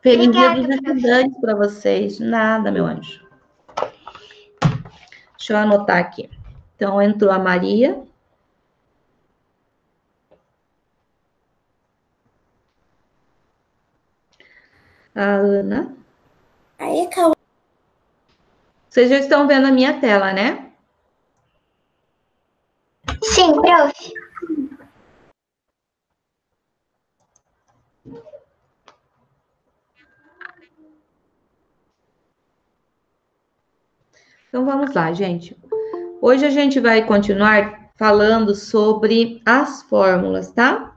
Feliz Dia dos Estudantes para vocês. Nada, meu anjo. Deixa eu anotar aqui. Então, entrou a Maria. A Ana. Aí, calma. Vocês já estão vendo a minha tela, né? Sim, prof. Então, vamos lá, gente. Hoje a gente vai continuar falando sobre as fórmulas, tá?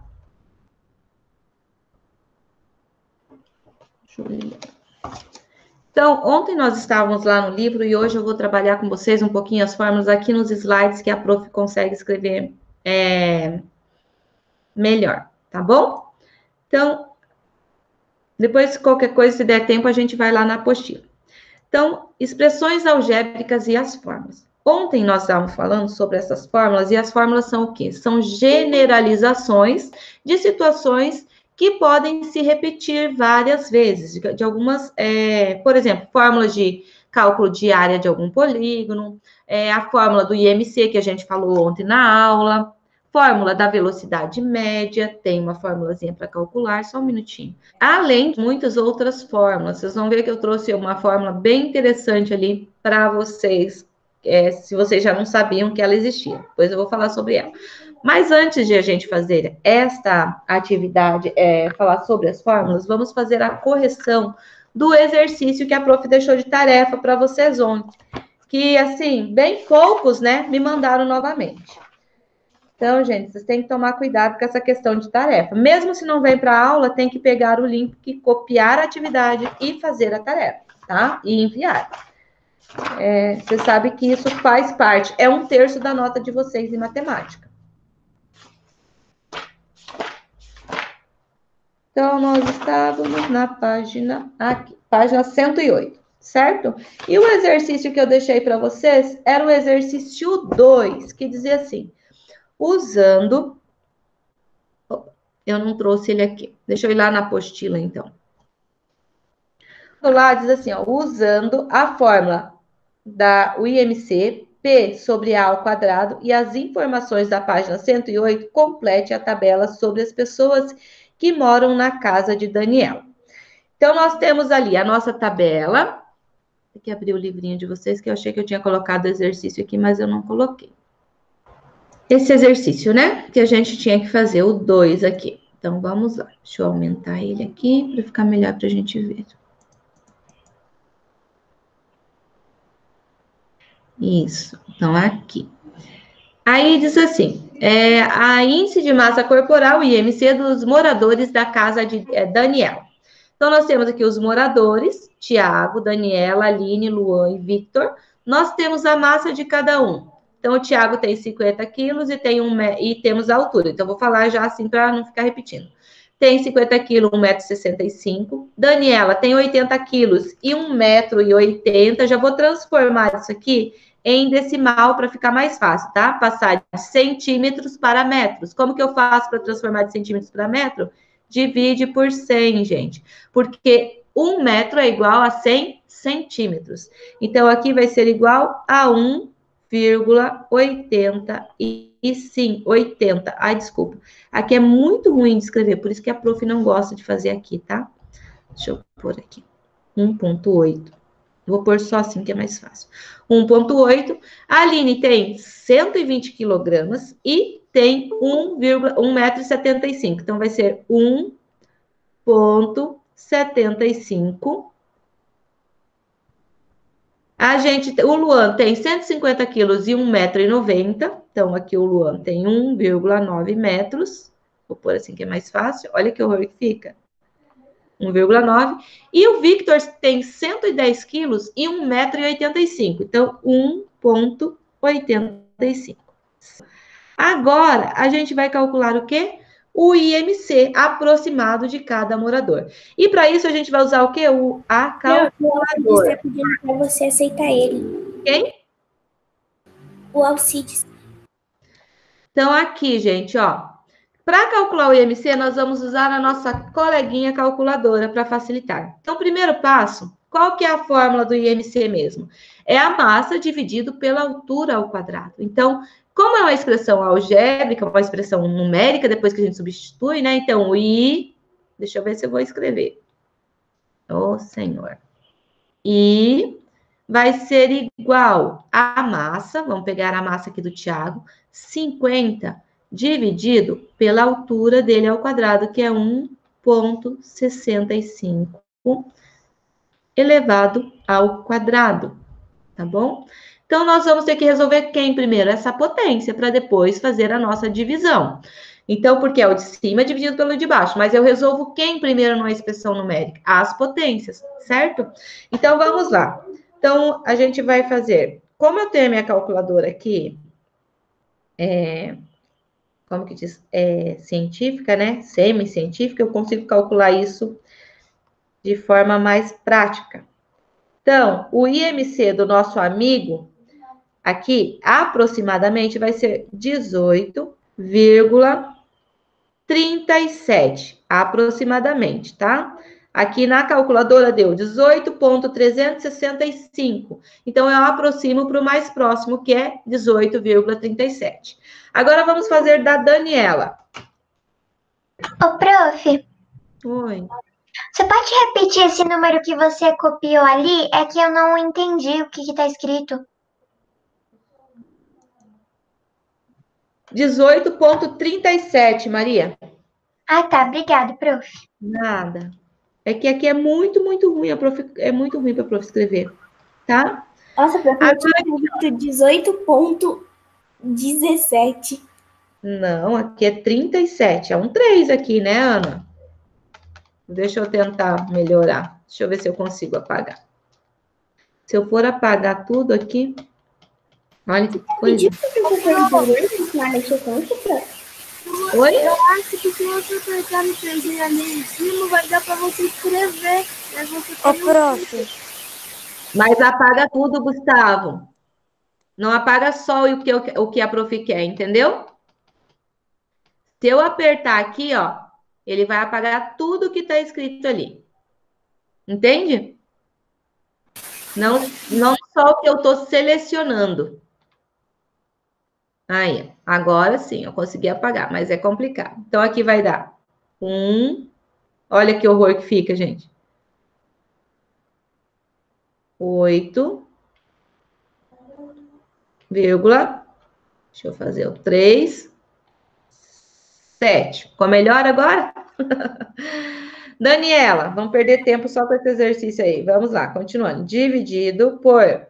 Deixa eu ver. Então, ontem nós estávamos lá no livro e hoje eu vou trabalhar com vocês um pouquinho as fórmulas aqui nos slides que a prof consegue escrever melhor, tá bom? Então, depois, qualquer coisa, se der tempo, a gente vai lá na apostila. Então, expressões algébricas e as fórmulas. Ontem nós estávamos falando sobre essas fórmulas, e as fórmulas são o quê? São generalizações de situações que podem se repetir várias vezes, de algumas, por exemplo, fórmulas de cálculo de área de algum polígono, a fórmula do IMC, que a gente falou ontem na aula, fórmula da velocidade média, tem uma formulazinha para calcular, só um minutinho. Além de muitas outras fórmulas, vocês vão ver que eu trouxe uma fórmula bem interessante ali para vocês, se vocês já não sabiam que ela existia. Depois eu vou falar sobre ela. Mas antes de a gente fazer esta atividade, falar sobre as fórmulas, vamos fazer a correção do exercício que a prof deixou de tarefa para vocês ontem. Que, assim, bem poucos, né, me mandaram novamente. Então, gente, vocês têm que tomar cuidado com essa questão de tarefa. Mesmo se não vem para a aula, tem que pegar o link, copiar a atividade e fazer a tarefa, tá? E enviar. Você sabe que isso faz parte, é 1/3 da nota de vocês em matemática. Então, nós estávamos na página aqui, página 108, certo? E o exercício que eu deixei para vocês era o exercício 2, que dizia assim: usando... Eu não trouxe ele aqui. Deixa eu ir lá na apostila, então. Lá diz assim, ó, usando a fórmula da IMC, P sobre A ao quadrado, e as informações da página 108, complete a tabela sobre as pessoas que moram na casa de Daniel. Então, nós temos ali a nossa tabela. Tem que abrir o livrinho de vocês, que eu achei que eu tinha colocado o exercício aqui, mas eu não coloquei. Esse exercício, né? Que a gente tinha que fazer, o 2 aqui. Então, vamos lá. Deixa eu aumentar ele aqui, para ficar melhor para a gente ver. Isso. Então, aqui. Aí diz assim, a índice de massa corporal, IMC, dos moradores da casa de Daniel. Então, nós temos aqui os moradores, Tiago, Daniela, Aline, Luan e Victor. Nós temos a massa de cada um. Então, o Tiago tem 50 quilos e temos a altura. Então, vou falar já assim para não ficar repetindo. Tem 50 quilos, 1,65 m. Daniela tem 80 quilos e 1,80 m. Já vou transformar isso aqui em decimal para ficar mais fácil, tá? Passar de centímetros para metros. Como que eu faço para transformar de centímetros para metro? Divide por 100, gente. Porque 1 metro é igual a 100 centímetros. Então, aqui vai ser igual a 1,85. Ai, desculpa. Aqui é muito ruim de escrever, por isso que a prof não gosta de fazer aqui, tá? Deixa eu pôr aqui. 1,8. Vou pôr só assim, que é mais fácil. 1,8. A Aline tem 120 quilogramas e tem 1,75 m. Então, vai ser 1,75. O Luan tem 150 quilos e 1,90 m. Então, aqui o Luan tem 1,9 metros. Vou pôr assim, que é mais fácil. Olha que horror que fica. 1,9. E o Victor tem 110 quilos e 1,85 m. Então, 1,85. Agora, a gente vai calcular o quê? O IMC aproximado de cada morador. E para isso, a gente vai usar o quê? A calculadora. Está pedindo para você aceitar ele. Quem? O Alcides. Então, aqui, gente, ó. Para calcular o IMC, nós vamos usar a nossa coleguinha calculadora para facilitar. Então, primeiro passo, qual que é a fórmula do IMC mesmo? É a massa dividido pela altura ao quadrado. Então, como é uma expressão algébrica, uma expressão numérica, depois que a gente substitui, né? Então, o I, deixa eu ver se eu vou escrever. Ô, Senhor. I vai ser igual à massa, vamos pegar a massa aqui do Tiago, 50 dividido pela altura dele ao quadrado, que é 1,65 elevado ao quadrado, tá bom? Então, nós vamos ter que resolver quem primeiro? Essa potência, para depois fazer a nossa divisão. Então, porque é o de cima dividido pelo de baixo, mas eu resolvo quem primeiro numa expressão numérica? As potências, certo? Então, vamos lá. Então, a gente vai fazer, como eu tenho a minha calculadora aqui, como que diz? Científica, né? Semi-científica, eu consigo calcular isso de forma mais prática. Então, o IMC do nosso amigo, aqui, aproximadamente, vai ser 18,37, aproximadamente, tá? Aqui na calculadora deu 18,365. Então, eu aproximo para o mais próximo, que é 18,37. Agora, vamos fazer da Daniela. Ô, prof, Oi. você pode repetir esse número que você copiou ali? É que eu não entendi o que tá escrito. 18,37, Maria. Ah, tá. Obrigado, prof. Nada. É que aqui é muito, muito ruim. É muito ruim para a prof escrever, tá? Nossa, prof, eu tinha escrito 18,17. Não, aqui é 37. É um 3 aqui, né, Ana? Deixa eu tentar melhorar. Deixa eu ver se eu consigo apagar. Se eu for apagar tudo aqui... Olha que coisa. Oi? Eu acho que se você apertar no pezinho ali em cima, vai dar para você escrever. Ô, prof. Mas apaga tudo, Gustavo. Não apaga só o que a prof quer, entendeu? Se eu apertar aqui, ó, ele vai apagar tudo que está escrito ali. Entende? Não só o que eu estou selecionando. Aí, agora sim, eu consegui apagar, mas é complicado. Então, aqui vai dar 1. Olha que horror que fica, gente. 8, vírgula, deixa eu fazer o 3, 7. Ficou melhor agora? Daniela, vamos perder tempo só com esse exercício aí. Vamos lá, continuando. Dividido por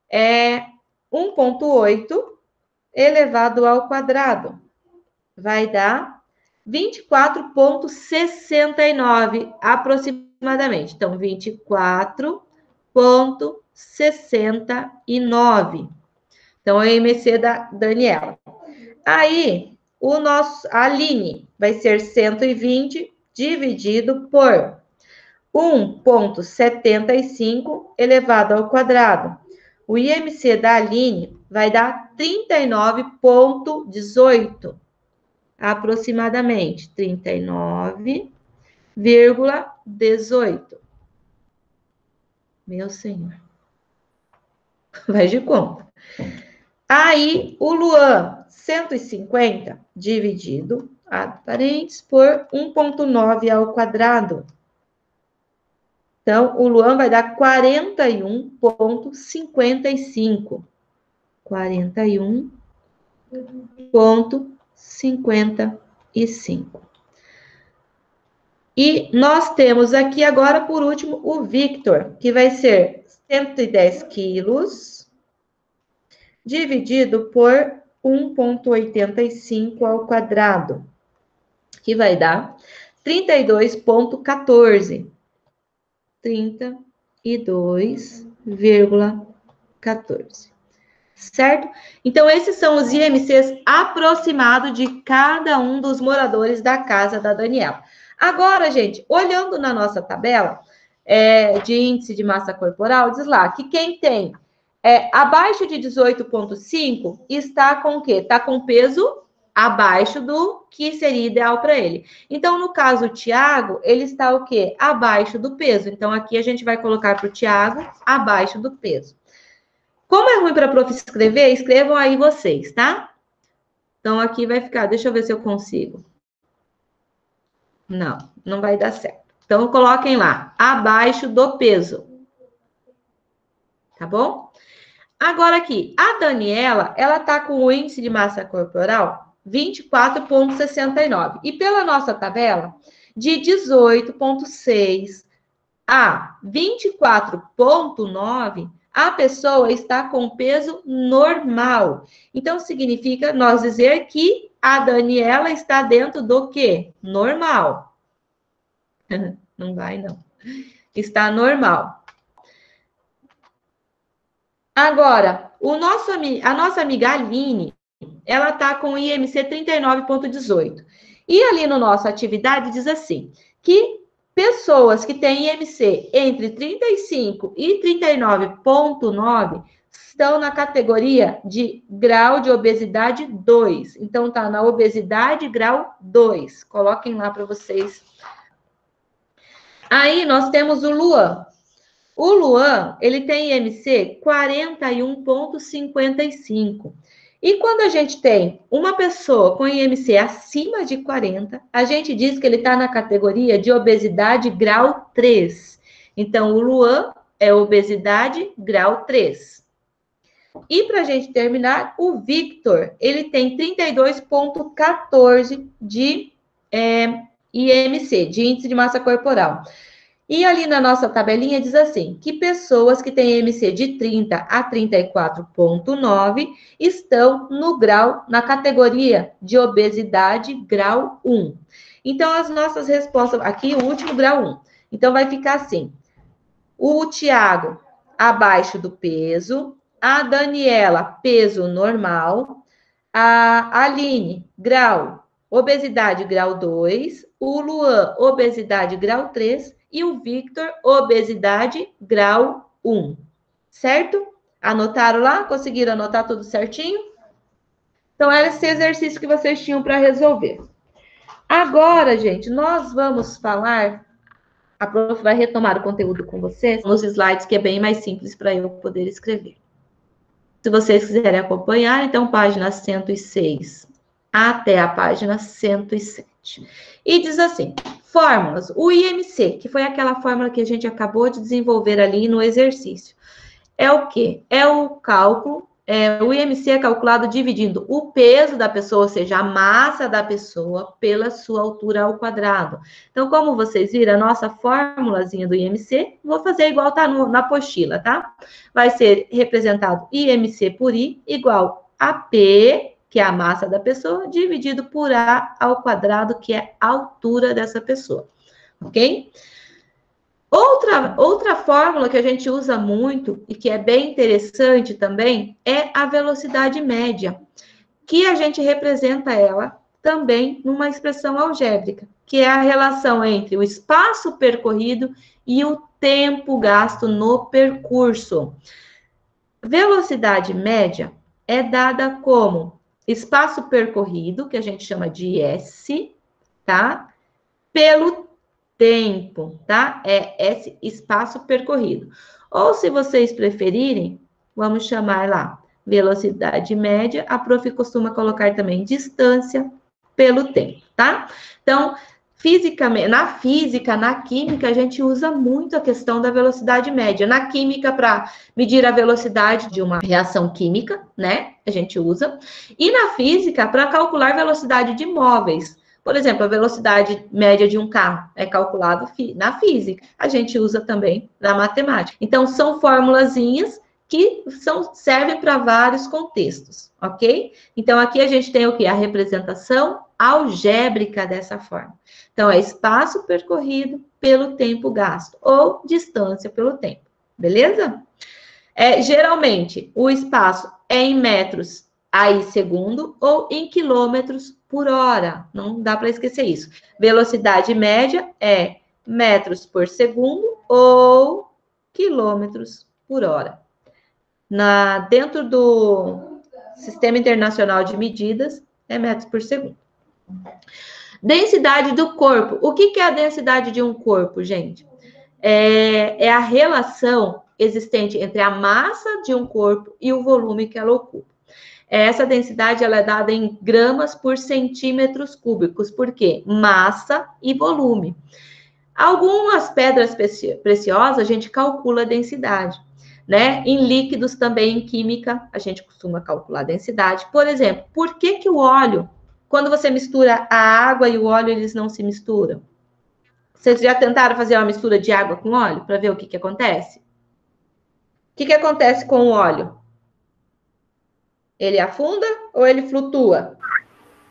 1,8 elevado ao quadrado. Vai dar 24,69 aproximadamente. Então, 24,69. Então, é o IMC da Daniela. Aí, a Aline vai ser 120 dividido por 1,75 elevado ao quadrado. O IMC da Aline vai dar 39,18, aproximadamente 39,18. Meu Senhor. Vai de conta. Aí, o Luan, 150 dividido, parênteses, por 1,9 ao quadrado. Então, o Luan vai dar 41,55. 41,55. E nós temos aqui agora, por último, o Victor, que vai ser 110 quilos dividido por 1,85 ao quadrado, que vai dar 32,14. 32,14. Certo? Então, esses são os IMCs aproximados de cada um dos moradores da casa da Daniela. Agora, gente, olhando na nossa tabela de índice de massa corporal, diz lá que quem tem abaixo de 18,5 está com o quê? Está com peso abaixo do que seria ideal para ele. Então, no caso, o Tiago, ele está o quê? Abaixo do peso. Então, aqui a gente vai colocar para o Tiago abaixo do peso. Como é ruim para a prof escrever, escrevam aí vocês, tá? Então, aqui vai ficar, deixa eu ver se eu consigo. Não, não vai dar certo. Então, coloquem lá, abaixo do peso. Tá bom? Agora aqui, a Daniela, ela tá com o índice de massa corporal 24,69. E pela nossa tabela, de 18,6 a 24,9, a pessoa está com peso normal. Então, significa nós dizer que a Daniela está dentro do quê? Normal. Não vai, não. Está normal. Agora, a nossa amiga Aline, ela está com IMC 39,18. E ali no nossa atividade diz assim, que pessoas que têm IMC entre 35 e 39,9 estão na categoria de grau de obesidade 2. Então, tá na obesidade grau 2. Coloquem lá para vocês. Aí, nós temos o Luan. O Luan, ele tem IMC 41,55. E quando a gente tem uma pessoa com IMC acima de 40, a gente diz que ele está na categoria de obesidade grau 3. Então, o Luan é obesidade grau 3. E para a gente terminar, o Victor, ele tem 32,14 de IMC, de índice de massa corporal. E ali na nossa tabelinha diz assim, que pessoas que têm IMC de 30 a 34,9 estão no grau, na categoria de obesidade grau 1. Então, as nossas respostas, aqui o último grau 1. Então, vai ficar assim, o Tiago abaixo do peso, a Daniela peso normal, a Aline grau, obesidade grau 2, o Luan obesidade grau 3, e o Victor, obesidade grau 1. Certo? Anotaram lá? Conseguiram anotar tudo certinho? Então, era esse exercício que vocês tinham para resolver. Agora, gente, nós vamos falar... A prof vai retomar o conteúdo com vocês nos slides, que é bem mais simples para eu poder escrever. Se vocês quiserem acompanhar, então, página 106 até a página 107. E diz assim... Fórmulas. O IMC, que foi aquela fórmula que a gente acabou de desenvolver ali no exercício. É o quê? É o cálculo, o IMC é calculado dividindo o peso da pessoa, ou seja, a massa da pessoa, pela sua altura ao quadrado. Então, como vocês viram, a nossa fórmulazinha do IMC, vou fazer igual tá na apostila, tá? Vai ser representado IMC por I igual a P, que é a massa da pessoa, dividido por A ao quadrado, que é a altura dessa pessoa, ok? Outra fórmula que a gente usa muito, e que é bem interessante também, é a velocidade média, que a gente representa ela também numa expressão algébrica, que é a relação entre o espaço percorrido e o tempo gasto no percurso. Velocidade média é dada como espaço percorrido, que a gente chama de S, tá? Pelo tempo, tá? É esse espaço percorrido. Ou, se vocês preferirem, vamos chamar lá velocidade média. A prof costuma colocar também distância pelo tempo, tá? Então, fisicamente, na física, na química, a gente usa muito a questão da velocidade média. Na química, para medir a velocidade de uma reação química, né? A gente usa. E na física, para calcular a velocidade de móveis. Por exemplo, a velocidade média de um carro é calculada na física. A gente usa também na matemática. Então, são formulazinhas que servem para vários contextos, ok? Então, aqui a gente tem o quê? A representação algébrica dessa forma. Então, é espaço percorrido pelo tempo gasto, ou distância pelo tempo, beleza? Geralmente, o espaço é em metros aí segundo, ou em quilômetros por hora. Não dá para esquecer isso. Velocidade média é metros por segundo ou quilômetros por hora. Dentro do Sistema Internacional de Medidas, metros por segundo. Densidade do corpo. O que é a densidade de um corpo, gente? É a relação existente entre a massa de um corpo e o volume que ela ocupa. Essa densidade ela é dada em gramas por centímetros cúbicos. Por quê? Massa e volume. Algumas pedras preciosas, a gente calcula a densidade, né? Em líquidos também, em química, a gente costuma calcular a densidade. Por exemplo, por que o óleo, quando você mistura a água e o óleo, eles não se misturam? Vocês já tentaram fazer uma mistura de água com óleo para ver o que acontece? O que acontece com o óleo? Ele afunda ou ele flutua?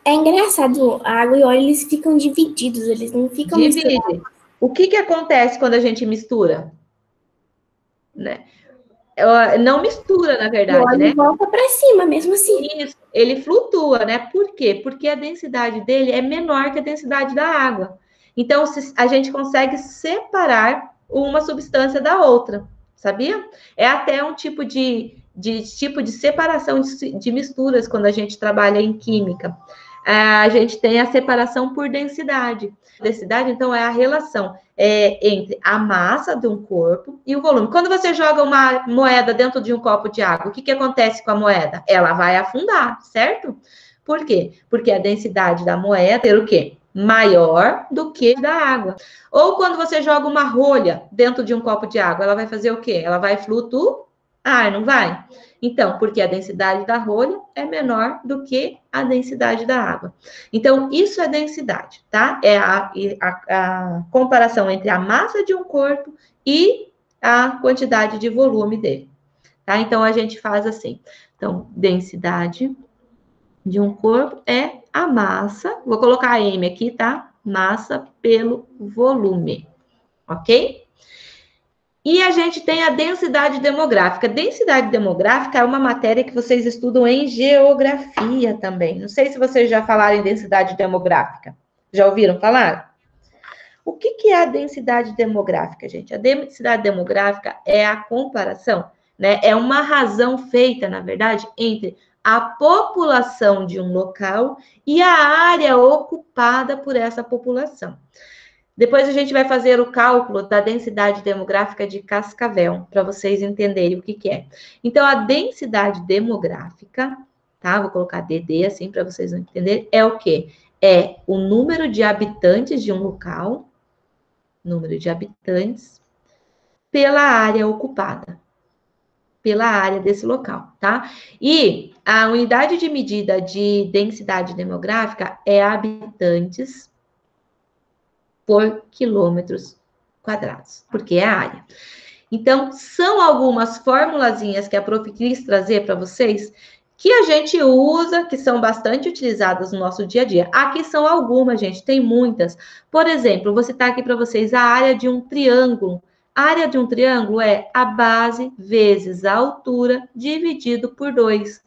É engraçado, a água e o óleo, eles ficam divididos, eles não ficam misturados. O que acontece quando a gente mistura? Né? Não mistura, na verdade, o óleo, né? Volta para cima, mesmo assim. Isso, ele flutua, né? Por quê? Porque a densidade dele é menor que a densidade da água. Então, a gente consegue separar uma substância da outra, sabia? É até um tipo de separação de misturas quando a gente trabalha em química. A gente tem a separação por densidade. Densidade, então, é a relação entre a massa de um corpo e o volume. Quando você joga uma moeda dentro de um copo de água, o que acontece com a moeda? Ela vai afundar, certo? Por quê? Porque a densidade da moeda é o quê? Maior do que da água. Ou quando você joga uma rolha dentro de um copo de água, ela vai fazer o quê? Ela vai flutuar, não vai? Então, porque a densidade da rolha é menor do que a densidade da água. Então, isso é densidade, tá? É a comparação entre a massa de um corpo e a quantidade de volume dele, tá? Então, a gente faz assim. Então, densidade de um corpo é a massa, vou colocar a M aqui, tá? Massa pelo volume, ok? E a gente tem a densidade demográfica. Densidade demográfica é uma matéria que vocês estudam em geografia também. Não sei se vocês já falaram em densidade demográfica. Já ouviram falar? O que é a densidade demográfica, gente? A densidade demográfica é a comparação, né? É uma razão feita, na verdade, entre a população de um local e a área ocupada por essa população. Depois a gente vai fazer o cálculo da densidade demográfica de Cascavel, para vocês entenderem o que é. Então, a densidade demográfica, tá? Vou colocar DD assim para vocês entenderem, é o quê? É o número de habitantes de um local, número de habitantes, pela área ocupada, pela área desse local, tá? E a unidade de medida de densidade demográfica é habitantes por quilômetros quadrados, porque é a área. Então, são algumas formulazinhas que a Prof. quis trazer para vocês, que a gente usa, que são bastante utilizadas no nosso dia a dia. Aqui são algumas, gente, tem muitas. Por exemplo, vou citar aqui para vocês a área de um triângulo. A área de um triângulo é a base vezes a altura dividido por 2.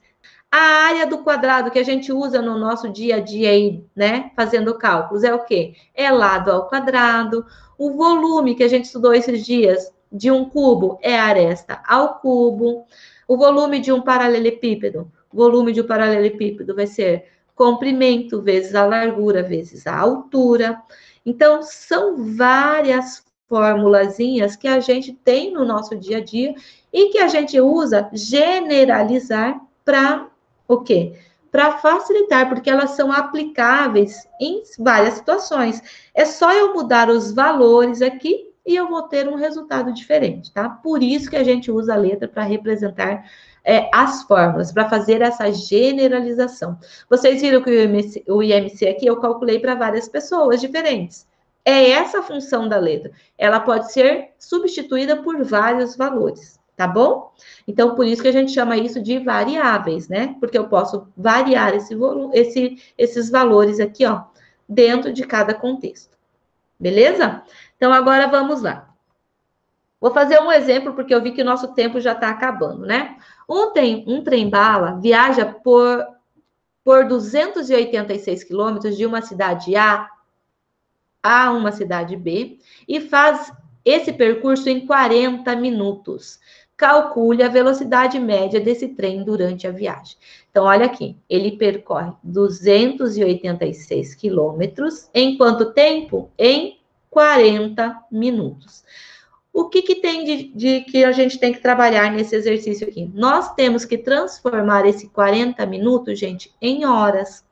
A área do quadrado que a gente usa no nosso dia a dia aí, né, fazendo cálculos, é o quê? É lado ao quadrado. O volume que a gente estudou esses dias de um cubo é aresta ao cubo. O volume de um paralelepípedo, volume de um paralelepípedo vai ser comprimento vezes a largura vezes a altura. Então, são várias formulazinhas que a gente tem no nosso dia a dia e que a gente usa generalizar para o quê? Para facilitar, porque elas são aplicáveis em várias situações. É só eu mudar os valores aqui e eu vou ter um resultado diferente, tá? Por isso que a gente usa a letra para representar as fórmulas, para fazer essa generalização. Vocês viram que o IMC aqui eu calculei para várias pessoas diferentes. É essa a função da letra. Ela pode ser substituída por vários valores, tá bom? Então, por isso que a gente chama isso de variáveis, né? Porque eu posso variar esses valores aqui, ó, dentro de cada contexto. Beleza? Então, agora vamos lá. Vou fazer um exemplo, porque eu vi que o nosso tempo já está acabando, né? Um trem-bala viaja por 286 quilômetros de uma cidade A uma cidade B e faz esse percurso em 40 minutos. calcule a velocidade média desse trem durante a viagem. Então, olha aqui, ele percorre 286 quilômetros em quanto tempo? Em 40 minutos. O que tem de que a gente tem que trabalhar nesse exercício aqui? Nós temos que transformar esse 40 minutos, gente, em horas.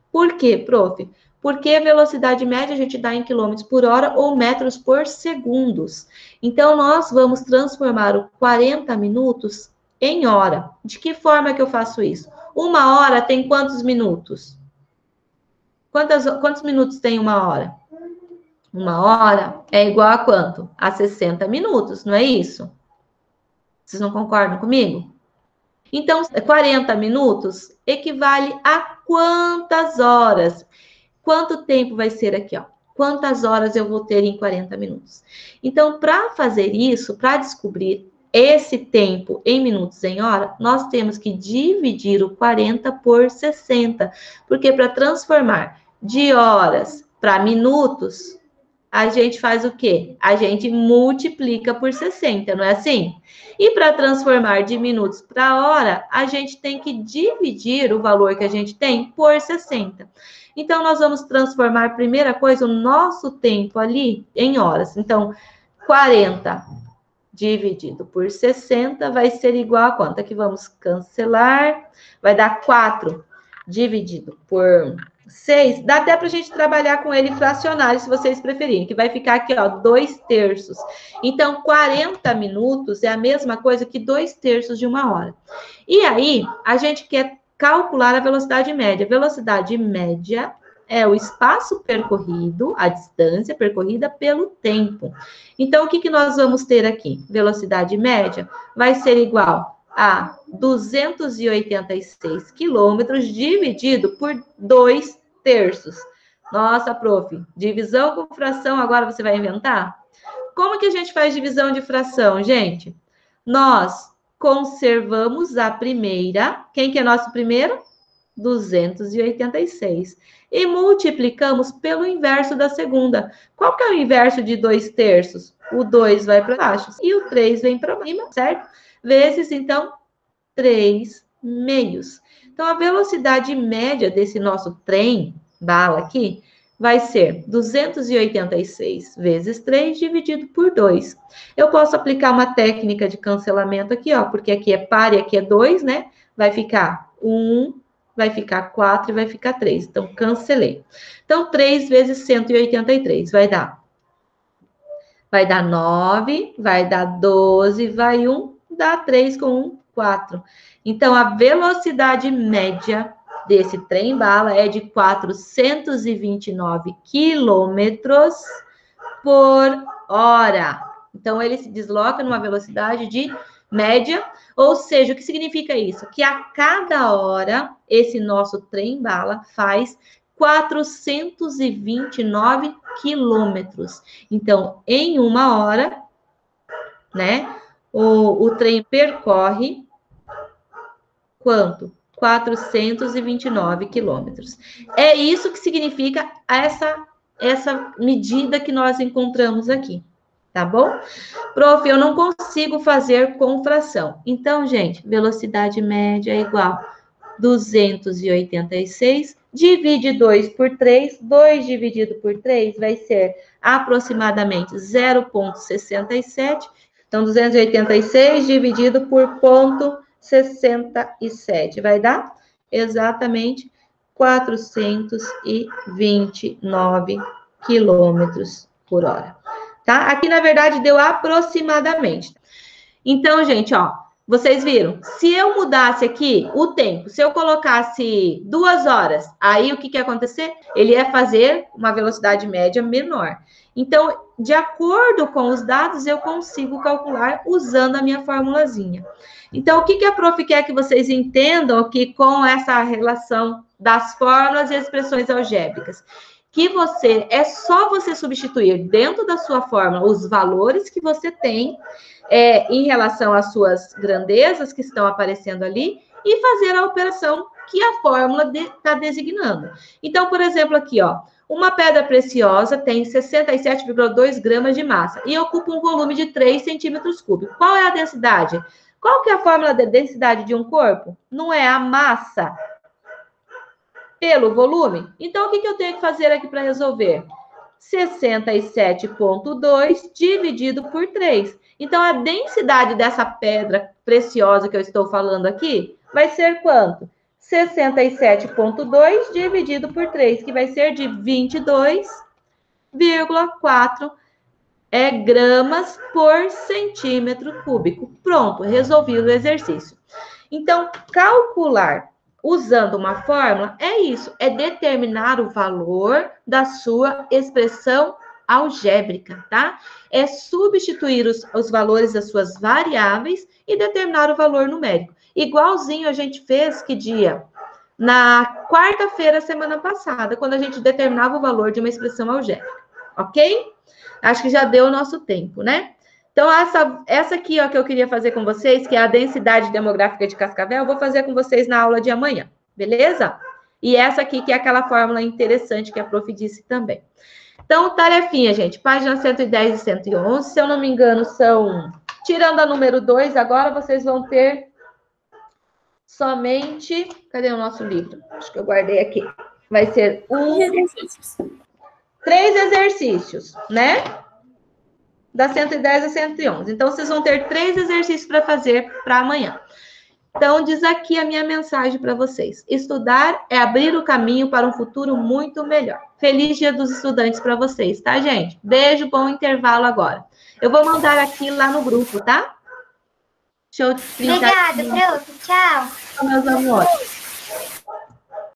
Por quê, prof? Porque a velocidade média a gente dá em quilômetros por hora ou metros por segundos. Então, nós vamos transformar o 40 minutos em hora. De que forma que eu faço isso? Uma hora tem quantos minutos? Quantos minutos tem uma hora? Uma hora é igual a quanto? A 60 minutos, não é isso? Vocês não concordam comigo? Então, 40 minutos equivale a quantas horas? Quanto tempo vai ser aqui, ó? Quantas horas eu vou ter em 40 minutos? Então, para fazer isso, para descobrir esse tempo em minutos em hora, nós temos que dividir o 40 por 60. Porque para transformar de horas para minutos, a gente faz o quê? A gente multiplica por 60, não é assim? E para transformar de minutos para hora, a gente tem que dividir o valor que a gente tem por 60. Então, nós vamos transformar, primeira coisa, o nosso tempo ali em horas. Então, 40 dividido por 60 vai ser igual a quanto? Aqui vamos cancelar. Vai dar 4 dividido por 6. Dá até para a gente trabalhar com ele fracionário, se vocês preferirem, que vai ficar aqui, ó, 2/3. Então, 40 minutos é a mesma coisa que 2/3 de uma hora. E aí, a gente quer calcular a velocidade média. Velocidade média é o espaço percorrido, a distância percorrida pelo tempo. Então, o que nós vamos ter aqui? Velocidade média vai ser igual a 286 quilômetros dividido por 2/3. Nossa, prof, divisão com fração agora você vai inventar? Como que a gente faz divisão de fração, gente? Nós conservamos a primeira. Quem que é nosso primeiro? 286. E multiplicamos pelo inverso da segunda. Qual que é o inverso de 2/3? O 2 vai para baixo e o 3 vem para cima, certo? Vezes, então, 3/2. Então, a velocidade média desse nosso trem, bala aqui, vai ser 286 vezes 3 dividido por 2. Eu posso aplicar uma técnica de cancelamento aqui, ó, porque aqui é par e aqui é 2, né? Vai ficar 1, vai ficar 4 e vai ficar 3. Então, cancelei. Então, 3 vezes 183 vai dar 9, vai dar 12, vai 1, dá 3 com 1, 4. Então, a velocidade média desse trem-bala é de 429 quilômetros por hora. Então, ele se desloca numa velocidade de média, ou seja, o que significa isso? Que a cada hora, esse nosso trem-bala faz 429 quilômetros. Então, em uma hora, né, o trem percorre quanto? 429 quilômetros. É isso que significa essa medida que nós encontramos aqui, tá bom? Prof, eu não consigo fazer com fração. Então, gente, velocidade média é igual a 286, divide 2 por 3, 2 dividido por 3 vai ser aproximadamente 0,67. Então, 286 dividido por 0,67 vai dar exatamente 429 quilômetros por hora, tá? Aqui, na verdade, deu aproximadamente. Então, gente, ó, vocês viram? Se eu mudasse aqui o tempo, se eu colocasse 2 horas, aí o que ia acontecer? Ele ia fazer uma velocidade média menor. Então, de acordo com os dados, eu consigo calcular usando a minha formulazinha. Então, o que a prof quer que vocês entendam aqui com essa relação das fórmulas e expressões algébricas? Que é só você substituir dentro da sua fórmula os valores que você tem em relação às suas grandezas que estão aparecendo ali e fazer a operação que a fórmula está designando. Então, por exemplo, aqui, ó, Uma pedra preciosa tem 67,2 gramas de massa e ocupa um volume de 3 centímetros cúbicos. Qual é a densidade? Qual que é a fórmula de densidade de um corpo? Não é a massa pelo volume? Então, o que eu tenho que fazer aqui para resolver? 67,2 dividido por 3. Então, a densidade dessa pedra preciosa que eu estou falando aqui vai ser quanto? 67,2 dividido por 3, que vai ser de 22,4 gramas por centímetro cúbico. Pronto, resolvi o exercício. Então, calcular usando uma fórmula é isso, é determinar o valor da sua expressão algébrica, tá? É substituir os valores das suas variáveis e determinar o valor numérico. Igualzinho a gente fez, que dia? Na quarta-feira, semana passada, quando a gente determinava o valor de uma expressão algébrica, ok? Acho que já deu o nosso tempo, né? Então, essa aqui, ó, que eu queria fazer com vocês, que é a densidade demográfica de Cascavel, eu vou fazer com vocês na aula de amanhã, beleza? E essa aqui, que é aquela fórmula interessante que a prof disse também. Então, tarefinha, gente, página 110 e 111, se eu não me engano, são... Tirando a número 2, agora vocês vão ter somente... Cadê o nosso livro? Acho que eu guardei aqui. Vai ser 3 exercícios, né? Da 110 a 111. Então, vocês vão ter 3 exercícios para fazer para amanhã. Então, diz aqui a minha mensagem para vocês. Estudar é abrir o caminho para um futuro muito melhor. Feliz Dia dos Estudantes para vocês, tá, gente? Beijo, bom intervalo agora. Eu vou mandar aqui lá no grupo, tá? Deixa eu printar. Obrigada, prof. Tchau. Meus amores.